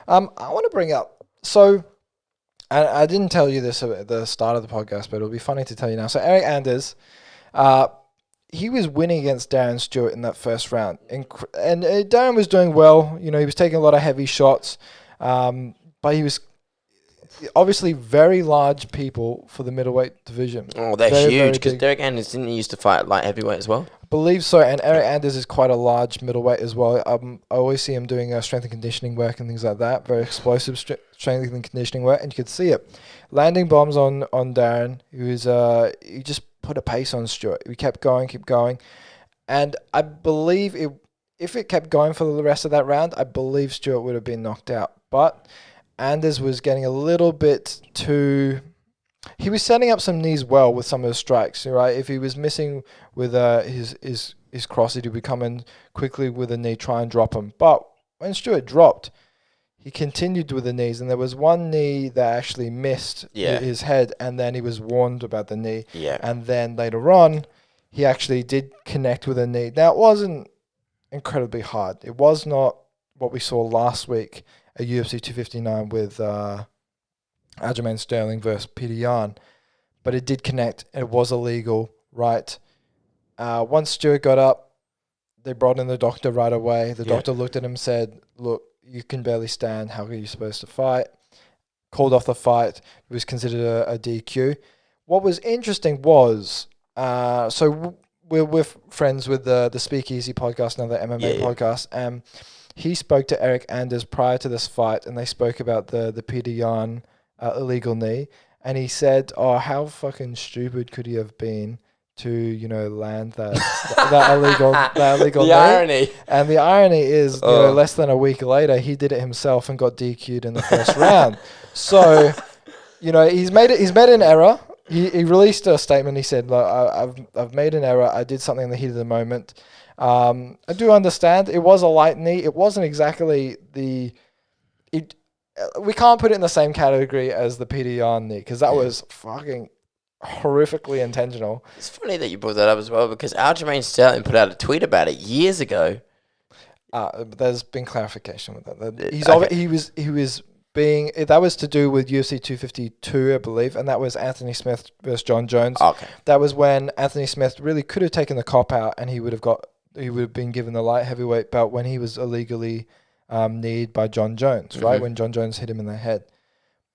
I want to bring up, so I didn't tell you this at the start of the podcast, but it'll be funny to tell you now. So Eryk Anders, he was winning against Darren Stewart in that first round. And Darren was doing well. You know, he was taking a lot of heavy shots, but he was obviously very large people for the middleweight division. Oh, they're very, huge, because very Derek Anders didn't used to fight light heavyweight as well. I believe so, and Eryk Anders is quite a large middleweight as well. I always see him doing strength and conditioning work and things like that. Very explosive strength and conditioning work, and you could see it. Landing bombs on Darren, he just put a pace on Stewart. He kept going, and I believe if it kept going for the rest of that round, I believe Stewart would have been knocked out. But Anders was getting a little bit too... He was setting up some knees well with some of the strikes, right? If he was missing with his cross, he'd be coming quickly with a knee, try and drop him. But when Stewart dropped, he continued with the knees, and there was one knee that actually missed his head, and then he was warned about the knee. Yeah. And then later on, he actually did connect with a knee. Now, it wasn't incredibly hard. It was not what we saw last week at UFC 259 with... Aljamain Sterling versus Peter Yan, but it did connect. It was illegal, right? Once Stewart got up, they brought in the doctor right away. The doctor looked at him and said, look, you can barely stand. How are you supposed to fight? Called off the fight. It was considered a DQ. What was interesting was, we're friends with the Speakeasy podcast, another MMA podcast, and he spoke to Eryk Anders prior to this fight, and they spoke about the Peter Yan illegal knee, and he said, "Oh, how fucking stupid could he have been to, land that illegal The knee?" irony. And the irony is, less than a week later, he did it himself and got DQ'd in the first round. So, he's made an error. He released a statement. He said, "Look, I've made an error. I did something in the heat of the moment. I do understand it was a light knee. It wasn't exactly we can't put it in the same category as the Peter Yan knee, because that was fucking horrifically intentional." It's funny that you brought that up as well, because Aljamain Sterling put out a tweet about it years ago. There's been clarification with that. He was being, that was to do with UFC 252, I believe, and that was Anthony Smith versus John Jones. Okay. That was when Anthony Smith really could have taken the cop out, and he would have been given the light heavyweight belt when he was illegally kneed by John Jones, right? When John Jones hit him in the head.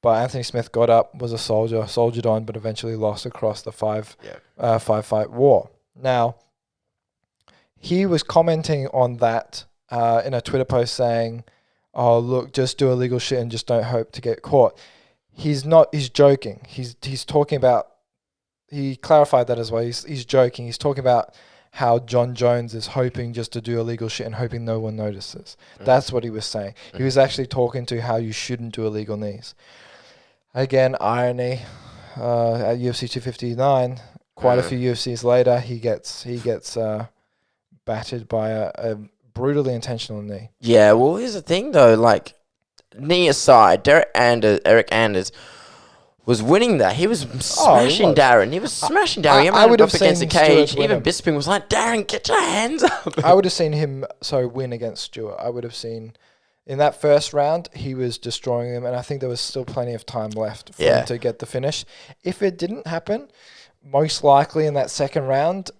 But Anthony Smith got up, was a soldier, soldiered on, but eventually lost across the five-fight war. Now, he was commenting on that in a Twitter post saying, "Oh, look, just do illegal shit and just don't hope to get caught." He's joking. He's talking about, he clarified that as well. He's joking. He's talking about how John Jones is hoping just to do illegal shit and hoping no one notices. That's what he was saying. He was actually talking to how you shouldn't do illegal knees. Again, irony. At UFC 259, quite a few UFCs later, he gets battered by a brutally intentional knee. Yeah, well, here's the thing though. Like, knee aside, Eryk Anders was winning that. He was smashing Darren. He was smashing Darren. I would have up against the seen cage. Stewart Even win Bisping was like, "Darren, get your hands up." I would have seen him win against Stewart. I would have seen in that first round he was destroying him, and I think there was still plenty of time left for him to get the finish. If it didn't happen, most likely in that second round,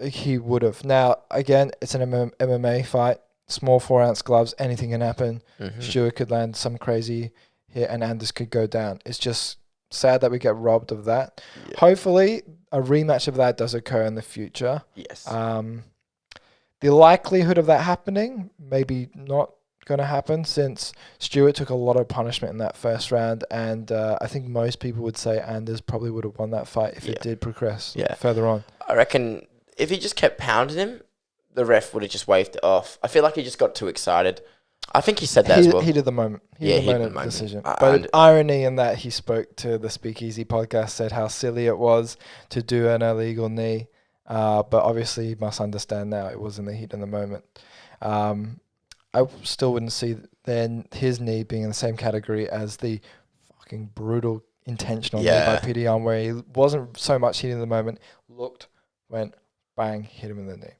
he would have. Now, again, it's an MMA fight. Small 4-ounce gloves. Anything can happen. Stewart could land some crazy hit, and Anders could go down. It's just sad that we get robbed of that. Yeah. Hopefully, a rematch of that does occur in the future. Yes. The likelihood of that happening, maybe not going to happen, since Stewart took a lot of punishment in that first round, and I think most people would say Anders probably would have won that fight if it did progress further on. I reckon if he just kept pounding him, the ref would have just waved it off. I feel like he just got too excited. I think he said that as well. Heat of the moment. Heat of the moment moment decision. But irony in that he spoke to the Speakeasy podcast, said how silly it was to do an illegal knee. But obviously he must understand now it was in the heat of the moment. I still wouldn't see then his knee being in the same category as the fucking brutal intentional knee by Peter Yan, where he wasn't so much heat in the moment, looked, went, bang, hit him in the knee.